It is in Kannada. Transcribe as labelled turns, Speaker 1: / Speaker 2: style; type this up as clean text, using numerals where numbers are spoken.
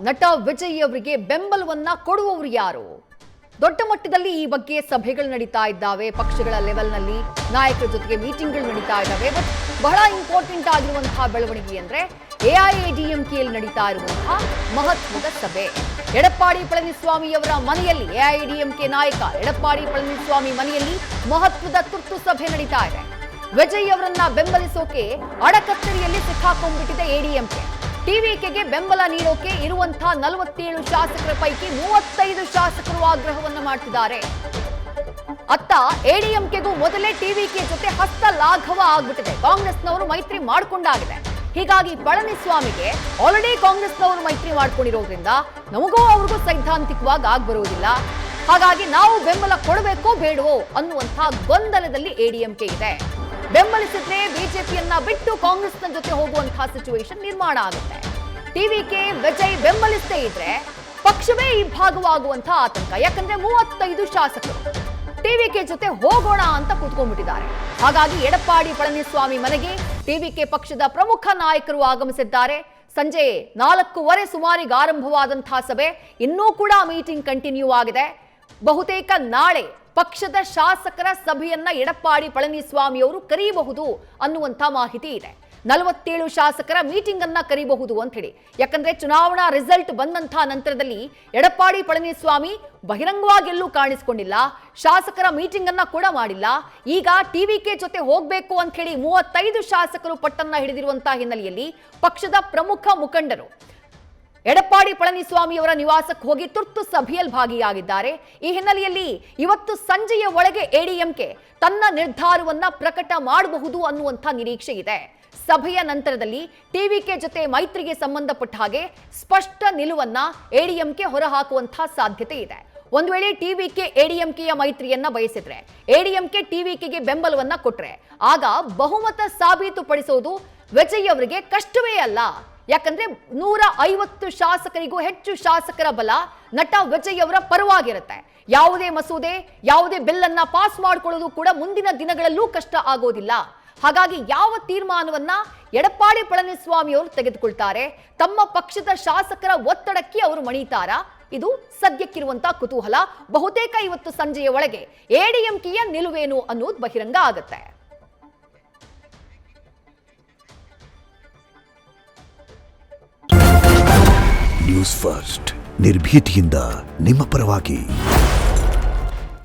Speaker 1: ನಟ ವಿಜಯ್ ಅವರಿಗೆ ಬೆಂಬಲವನ್ನ ಕೊಡುವವರು ಯಾರು? ದೊಡ್ಡ ಮಟ್ಟದಲ್ಲಿ ಈ ಬಗ್ಗೆ ಸಭೆಗಳು ನಡೀತಾ ಇದ್ದಾವೆ, ಪಕ್ಷಗಳ ಲೆವೆಲ್ನಲ್ಲಿ ನಾಯಕರ ಜೊತೆಗೆ ಮೀಟಿಂಗ್ಗಳು ನಡೀತಾ ಇದ್ದಾವೆ. ಬಟ್ ಬಹಳ ಇಂಪಾರ್ಟೆಂಟ್ ಆಗಿರುವಂತಹ ಬೆಳವಣಿಗೆ ಅಂದ್ರೆ ಎಐಎಡಿಎಂಕೆಯಲ್ಲಿ ನಡೀತಾ ಇರುವಂತಹ ಮಹತ್ವದ ಸಭೆ. ಎಡಪ್ಪಾಡಿ ಪಳನಿಸ್ವಾಮಿ ಅವರ ಮನೆಯಲ್ಲಿ ಎಐಎಡಿಎಂಕೆ ನಾಯಕ ಎಡಪ್ಪಾಡಿ ಪಳನಿಸ್ವಾಮಿ ಮನೆಯಲ್ಲಿ ಮಹತ್ವದ ತುರ್ತು ಸಭೆ ನಡೀತಾ ಇದೆ. ವಿಜಯ್ ಅವರನ್ನ ಬೆಂಬಲಿಸೋಕೆ ಅಡಕತ್ತರಿಯಲ್ಲಿ ಸಿಕ್ಕಾಕೊಂಡ್ಬಿಟ್ಟಿದೆ ಎಡಿಎಂಕೆ. ಟಿವಿಕೆಗೆ ಬೆಂಬಲ ನೀಡೋಕೆ ಇರುವಂತಹ 47 ಶಾಸಕರ ಪೈಕಿ 35 ಶಾಸಕರು ಆಗ್ರಹವನ್ನ ಮಾಡ್ತಿದ್ದಾರೆ. ಅತ್ತ ಎಡಿಎಂಕೆಗೂ ಮೊದಲೇ ಟಿವಿಕೆ ಜೊತೆ ಹಸ್ತ ಲಾಘವ ಆಗ್ಬಿಟ್ಟಿದೆ. ಕಾಂಗ್ರೆಸ್ನವರು ಮೈತ್ರಿ ಮಾಡ್ಕೊಂಡಾಗಿದೆ. ಹೀಗಾಗಿ ಪಳನಿಸ್ವಾಮಿಗೆ ಆಲ್ರೆಡಿ ಕಾಂಗ್ರೆಸ್ನವರು ಮೈತ್ರಿ ಮಾಡ್ಕೊಂಡಿರೋದ್ರಿಂದ ನಮಗೂ ಅವ್ರಿಗೂ ಸೈದ್ಧಾಂತಿಕವಾಗಿ ಆಗ್ಬರುವುದಿಲ್ಲ. ಹಾಗಾಗಿ ನಾವು ಬೆಂಬಲ ಕೊಡಬೇಕೋ ಬೇಡವೋ ಅನ್ನುವಂತಹ ಗೊಂದಲದಲ್ಲಿ ಎಡಿಎಂಕೆ ಇದೆ. ಬೆಂಬಲಿಸಿದ್ರೆ ಬಿಜೆಪಿಯನ್ನ ಬಿಟ್ಟು ಕಾಂಗ್ರೆಸ್ನ ಜೊತೆ ಹೋಗುವಂತಹ ಸಿಚುವೇಶನ್ ನಿರ್ಮಾಣ ಆಗುತ್ತೆ. ಟಿವಿಕೆ ವಿಜಯ್ ಬೆಂಬಲಿಸದೇ ಇದ್ರೆ ಪಕ್ಷವೇ ಇಬ್ಬಾಗವಾಗುವಂತಹ ಆತಂಕ. ಯಾಕಂದ್ರೆ 35 ಶಾಸಕರು ಟಿವಿಕೆ ಜೊತೆ ಹೋಗೋಣ ಅಂತ ಕೂತ್ಕೊಂಡ್ಬಿಟ್ಟಿದ್ದಾರೆ. ಹಾಗಾಗಿ ಎಡಪ್ಪಾಡಿ ಪಳನಿಸ್ವಾಮಿ ಮನೆಗೆ ಟಿವಿಕೆ ಪಕ್ಷದ ಪ್ರಮುಖ ನಾಯಕರು ಆಗಮಿಸಿದ್ದಾರೆ. ಸಂಜೆ 4:15 ಸುಮಾರಿಗೆ ಆರಂಭವಾದಂತಹ ಸಭೆ ಇನ್ನೂ ಕೂಡ ಮೀಟಿಂಗ್ ಕಂಟಿನ್ಯೂ ಆಗಿದೆ. ಬಹುತೇಕ ನಾಳೆ ಪಕ್ಷದ ಶಾಸಕರ ಸಭೆಯನ್ನ ಎಡಪ್ಪಾಡಿ ಪಳನಿಸ್ವಾಮಿ ಅವರು ಕರೆಯಬಹುದು ಅನ್ನುವಂಥ ಮಾಹಿತಿ ಇದೆ. 47 ಶಾಸಕರ ಮೀಟಿಂಗ್ ಅನ್ನ ಕರೆಯಬಹುದು ಅಂತ ಹೇಳಿ. ಯಾಕಂದ್ರೆ ಚುನಾವಣಾ ರಿಸಲ್ಟ್ ಬಂದಂತಹ ನಂತರದಲ್ಲಿ ಎಡಪ್ಪಾಡಿ ಪಳನಿಸ್ವಾಮಿ ಬಹಿರಂಗವಾಗಿ ಎಲ್ಲೂ ಕಾಣಿಸಿಕೊಂಡಿಲ್ಲ, ಶಾಸಕರ ಮೀಟಿಂಗ್ ಅನ್ನ ಕೂಡ ಮಾಡಿಲ್ಲ. ಈಗ ಟಿವಿಕೆ ಜೊತೆ ಹೋಗ್ಬೇಕು ಅಂತ ಹೇಳಿ 35 ಶಾಸಕರು ಪಟ್ಟನ್ನ ಹಿಡಿದಿರುವಂತಹ ಹಿನ್ನೆಲೆಯಲ್ಲಿ ಪಕ್ಷದ ಪ್ರಮುಖ ಮುಖಂಡರು ಎಡಪ್ಪಾಡಿ ಪಳನಿಸ್ವಾಮಿ ಅವರ ನಿವಾಸಕ್ಕೆ ಹೋಗಿ ತುರ್ತು ಸಭೆಯಲ್ಲಿ ಭಾಗಿಯಾಗಿದ್ದಾರೆ. ಈ ಹಿನ್ನೆಲೆಯಲ್ಲಿ ಇವತ್ತು ಸಂಜೆಯ ಒಳಗೆ ಎಡಿಎಂಕೆ ತನ್ನ ನಿರ್ಧಾರವನ್ನ ಪ್ರಕಟ ಮಾಡಬಹುದು ಅನ್ನುವಂಥ ನಿರೀಕ್ಷೆ ಇದೆ. ಸಭೆಯ ನಂತರದಲ್ಲಿ ಟಿವಿಕೆ ಜೊತೆ ಮೈತ್ರಿಗೆ ಸಂಬಂಧಪಟ್ಟ ಹಾಗೆ ಸ್ಪಷ್ಟ ನಿಲುವನ್ನ ಎಡಿಎಂಕೆ ಹೊರಹಾಕುವಂತಹ ಸಾಧ್ಯತೆ ಇದೆ. ಒಂದು ವೇಳೆ ಟಿವಿಕೆ ಎಡಿಎಂಕೆಯ ಮೈತ್ರಿಯನ್ನ ಬಯಸಿದ್ರೆ, ಎಡಿಎಂಕೆ ಟಿವಿಕೆಗೆ ಬೆಂಬಲವನ್ನ ಕೊಟ್ರೆ ಆಗ ಬಹುಮತ ಸಾಬೀತುಪಡಿಸೋದು ವಿಜಯ್ ಅವರಿಗೆ ಕಷ್ಟವೇ ಅಲ್ಲ. ಯಾಕಂದ್ರೆ 150 ಶಾಸಕರಿಗೂ ಹೆಚ್ಚು ಶಾಸಕರ ಬಲ ನಟ ವಿಜಯ್ ಅವರ ಪರವಾಗಿರುತ್ತೆ. ಯಾವುದೇ ಮಸೂದೆ, ಯಾವುದೇ ಬಿಲ್ ಅನ್ನ ಪಾಸ್ ಮಾಡಿಕೊಳ್ಳೋದು ಕೂಡ ಮುಂದಿನ ದಿನಗಳಲ್ಲೂ ಕಷ್ಟ ಆಗೋದಿಲ್ಲ. ಹಾಗಾಗಿ ಯಾವ ತೀರ್ಮಾನವನ್ನ ಎಡಪ್ಪಾಡಿ ಪಳನಿಸ್ವಾಮಿ ಅವರು ತೆಗೆದುಕೊಳ್ತಾರೆ, ತಮ್ಮ ಪಕ್ಷದ ಶಾಸಕರ ಒತ್ತಡಕ್ಕೆ ಅವರು ಮಣಿತಾರಾ? ಇದು ಸದ್ಯಕ್ಕಿರುವಂತಹ ಕುತೂಹಲ. ಬಹುತೇಕ ಇವತ್ತು ಸಂಜೆಯ ಒಳಗೆ ಎಡಿಎಂಕೆಯ ನಿಲುವೇನು ಅನ್ನೋದು ಬಹಿರಂಗ ಆಗುತ್ತೆ.
Speaker 2: ನ್ಯೂಸ್ ಫಸ್ಟ್ ನಿರ್ಭೀತಿಯಿಂದ ನಿಮ್ಮ ಪರವಾಗಿ.